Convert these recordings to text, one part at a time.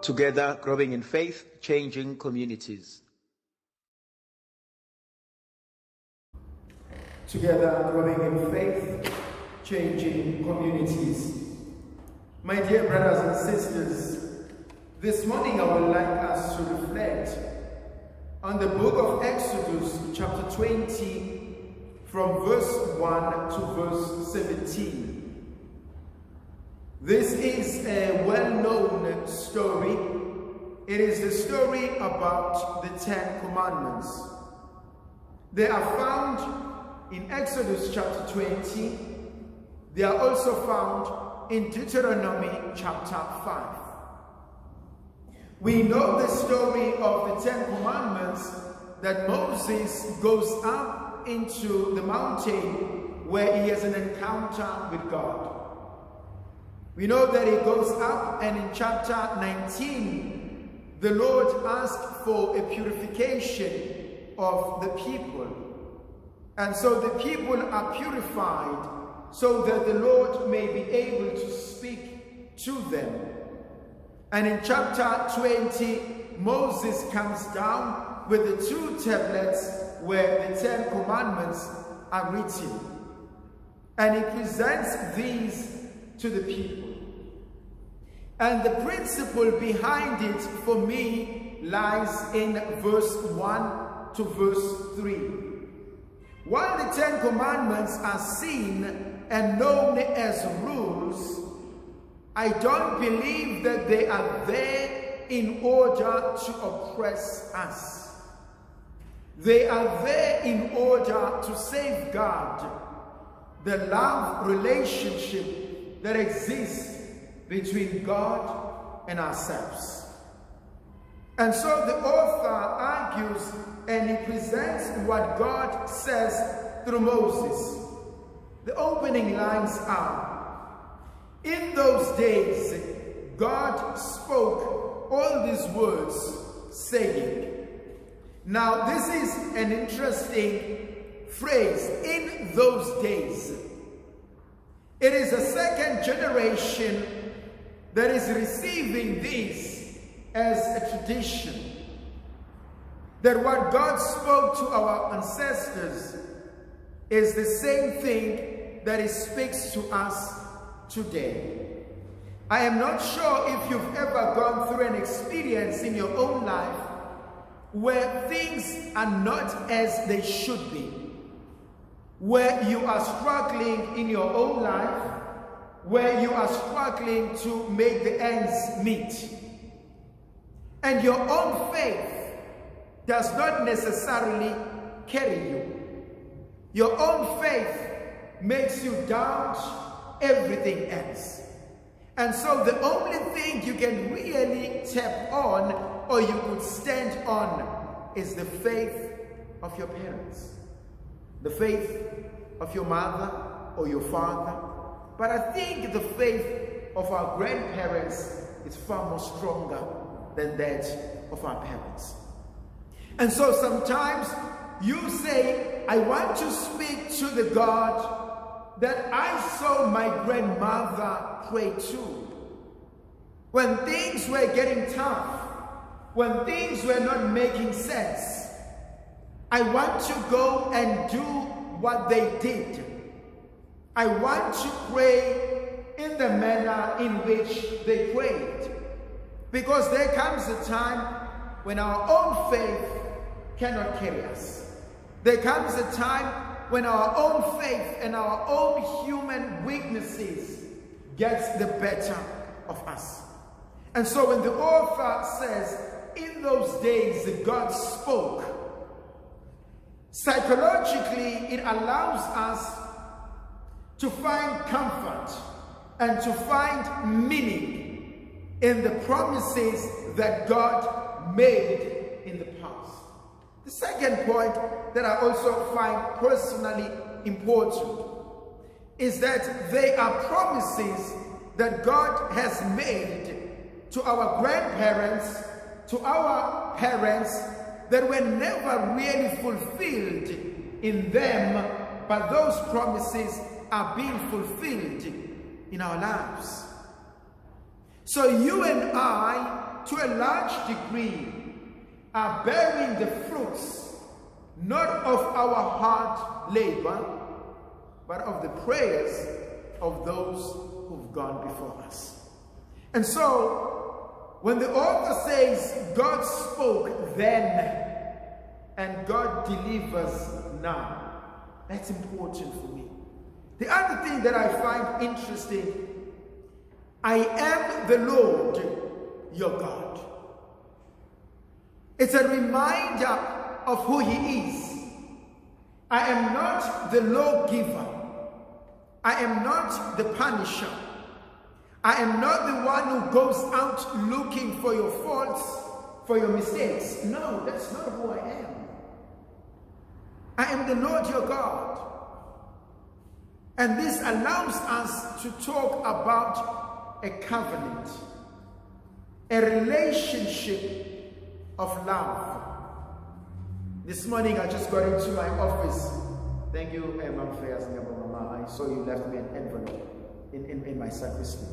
Together, growing in faith, changing communities. Together, growing in faith, changing communities. My dear brothers and sisters, this morning I would like us to reflect on the book of Exodus, chapter 20, from verse 1 to verse 17. This is a well-known story. It is the story about the 10 Commandments. They are found in Exodus chapter 20. They are also found in Deuteronomy chapter 5. We know the story of the 10 Commandments, that Moses goes up into the mountain where he has an encounter with God. We know that he goes up, and in chapter 19, the Lord asked for a purification of the people. And so the people are purified so that the Lord may be able to speak to them. And in chapter 20, Moses comes down with the 2 tablets where the 10 Commandments are written. And he presents these to the people. And the principle behind it for me lies in verse 1 to verse 3. While the 10 Commandments are seen and known as rules, I don't believe that they are there in order to oppress us. They are there in order to safeguard the love relationship that exists between God and ourselves. And so the author argues and he presents what God says through Moses. The opening lines are, in those days, God spoke all these words, saying. Now, this is an interesting phrase, in those days. It is a second generation that is receiving this as a tradition. That what God spoke to our ancestors is the same thing that He speaks to us today. I am not sure if you've ever gone through an experience in your own life where things are not as they should be. Where you are struggling in your own life, where you are struggling to make the ends meet. And your own faith does not necessarily carry you. Your own faith makes you doubt everything else. And so the only thing you can really tap on, or you could stand on, is the faith of your parents. The faith of your mother or your father. But I think the faith of our grandparents is far more stronger than that of our parents. And so sometimes you say, I want to speak to the God that I saw my grandmother pray to. When things were getting tough, when things were not making sense, I want to go and do what they did. I want to pray in the manner in which they prayed. Because there comes a time when our own faith cannot carry us. There comes a time when our own faith and our own human weaknesses gets the better of us. And so when the author says, in those days God spoke, psychologically, it allows us to find comfort and to find meaning in the promises that God made in the past. The second point that I also find personally important is that they are promises that God has made to our grandparents, to our parents, that were never really fulfilled in them, but those promises are being fulfilled in our lives. So you and I to a large degree, are bearing the fruits, not of our hard labor, but of the prayers of those who've gone before us. And so, when the author says, God spoke then, and God delivers now, that's important for me. The other thing that I find interesting, I am the Lord your God. It's a reminder of who he is. I am not the lawgiver. I am not the punisher. I am not the one who goes out looking for your faults, for your mistakes. No, that's not who I am. I am the Lord your God. And this allows us to talk about a covenant, a relationship of love. This morning I just got into my office. Thank you, Ma'am Fayaz. I saw you left me an envelope in my sacristy.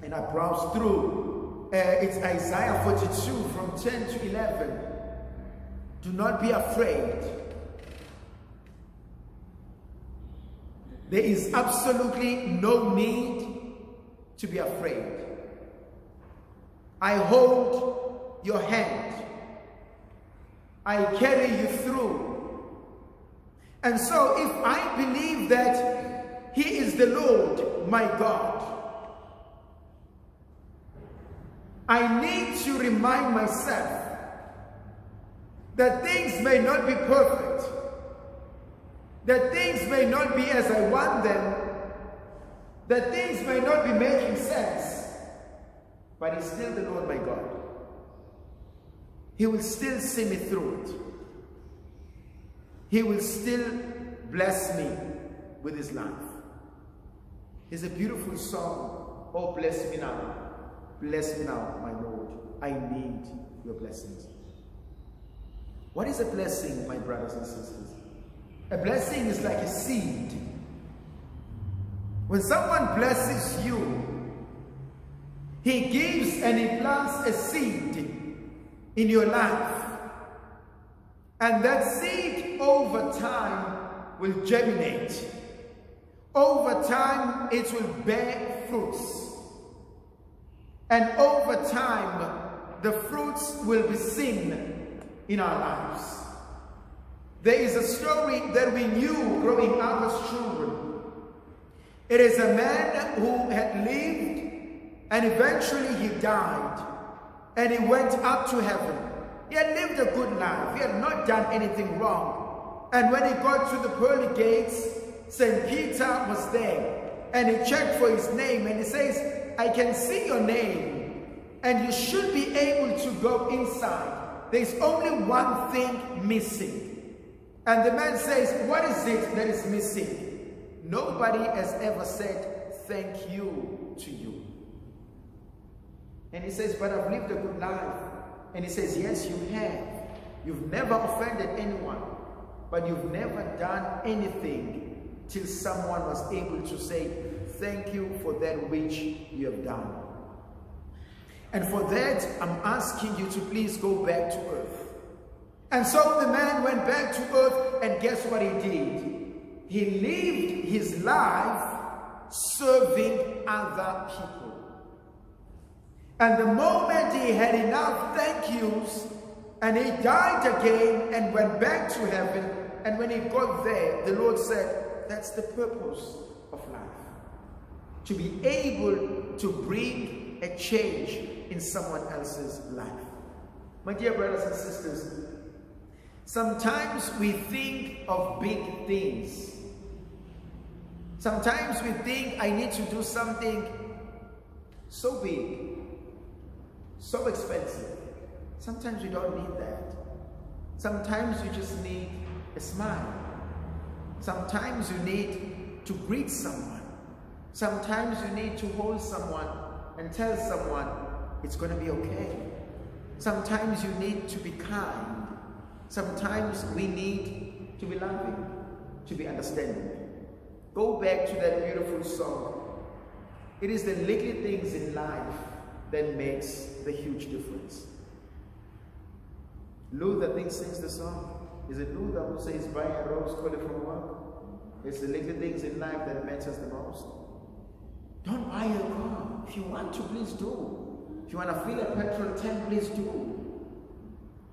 And I browsed through. It's Isaiah 42 from 10 to 11. Do not be afraid. There is absolutely no need to be afraid. I hold your hand. I carry you through. And so if I believe that he is the Lord, my God, I need to remind myself that things may not be perfect, that things may not be as I want them, that things may not be making sense, but he's still the Lord my God. He will still see me through it. He will still bless me with his life. It's a beautiful song. Oh, bless me now. Bless me now, my Lord. I need your blessings. What is a blessing, my brothers and sisters? A blessing is like a seed. When someone blesses you, he gives and he plants a seed in your life. And that seed over time will germinate. Over time it will bear fruits. And over time the fruits will be seen in our lives. There is a story that we knew growing up as children. It is a man who had lived and eventually he died and he went up to heaven. He had lived a good life. He had not done anything wrong. And when he got to the pearly gates, St. Peter was there and he checked for his name and he says, I can see your name and you should be able to go inside. There's only one thing missing. And the man says, what is it that is missing? Nobody has ever said thank you to you. And he says, but I've lived a good life. And he says, yes, you have. You've never offended anyone, but you've never done anything till someone was able to say, thank you for that which you have done. And for that, I'm asking you to please go back to earth. And so the man went back to earth, and guess what he did? He lived his life serving other people. And the moment he had enough thank yous, and he died again and went back to heaven, and when he got there, the Lord said, that's the purpose of life. To be able to bring a change in someone else's life. My dear brothers and sisters, sometimes we think of big things. Sometimes we think I need to do something so big, so expensive. Sometimes we don't need that. Sometimes you just need a smile. Sometimes you need to greet someone. Sometimes you need to hold someone and tell someone it's going to be okay. Sometimes you need to be kind. Sometimes we need to be loving, to be understanding. Go back to that beautiful song. It is the little things in life that makes the huge difference. Luther sings the song. Is it Luther who says, buy a rose, call it from work? It's the little things in life that matters the most. Don't buy a car. If you want to, please do. If you want to fill a petrol tank, please do.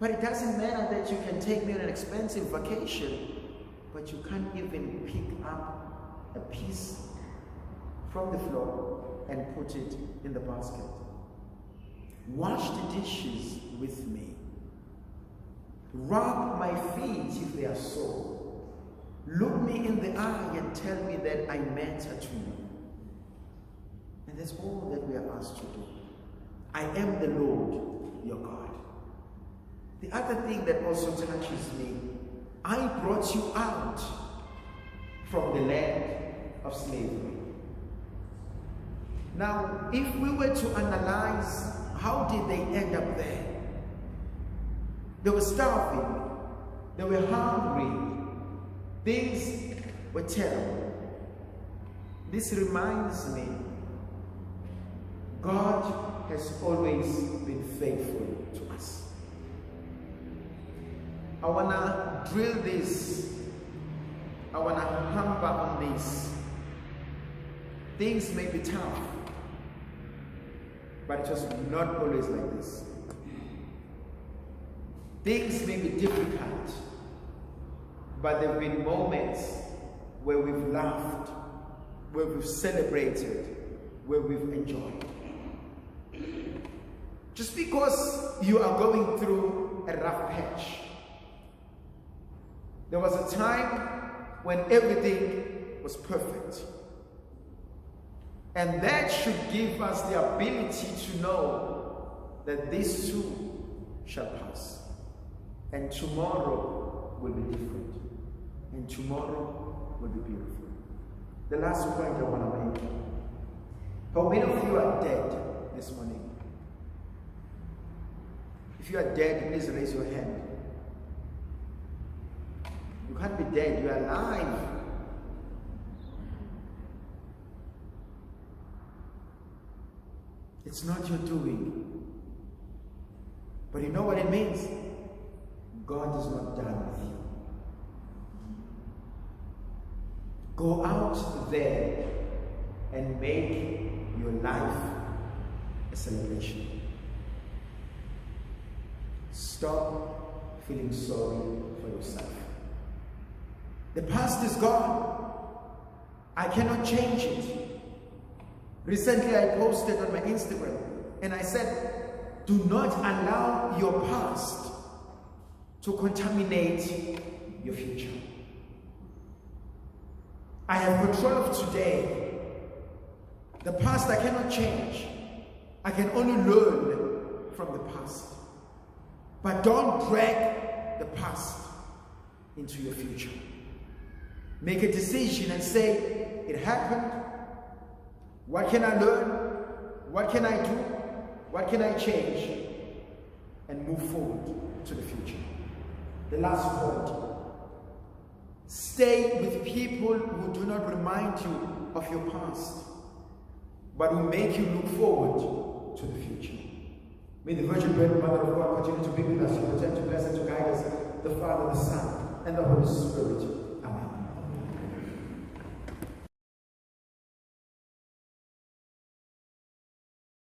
But it doesn't matter that you can take me on an expensive vacation, but you can't even pick up a piece from the floor and put it in the basket. Wash the dishes with me. Rub my feet if they are sore. Look me in the eye and tell me that I matter to you. And that's all that we are asked to do. I am the Lord, your God. The other thing that also touches me, I brought you out from the land of slavery. Now, if we were to analyze, how did they end up there? They were starving. They were hungry. Things were terrible. This reminds me, God has always been faithful to us. I want to drill this. I want to hammer on this. Things may be tough, but it was not always like this. Things may be difficult, but there have been moments where we've laughed, where we've celebrated, where we've enjoyed. Just because you are going through a rough patch, there was a time when everything was perfect. And that should give us the ability to know that this too shall pass. And tomorrow will be different. And tomorrow will be beautiful. The last point I want to make. How many of you are dead this morning? If you are dead, please raise your hand. You can't be dead, you are alive. It's not your doing. But you know what it means? God is not done with you. Go out there and make your life a celebration. Stop feeling sorry for yourself. The past is gone. I cannot change it. Recently I posted on my Instagram and I said, do not allow your past to contaminate your future. I have control of today. The past I cannot change. I can only learn from the past. But don't drag the past into your future. Make a decision and say, it happened. What can I learn? What can I do? What can I change? And move forward to the future. The last point. Stay with people who do not remind you of your past, but who make you look forward to the future. May the Virgin Mother of God continue to be with us, to protect, to bless, and to guide us, the Father, the Son, and the Holy Spirit.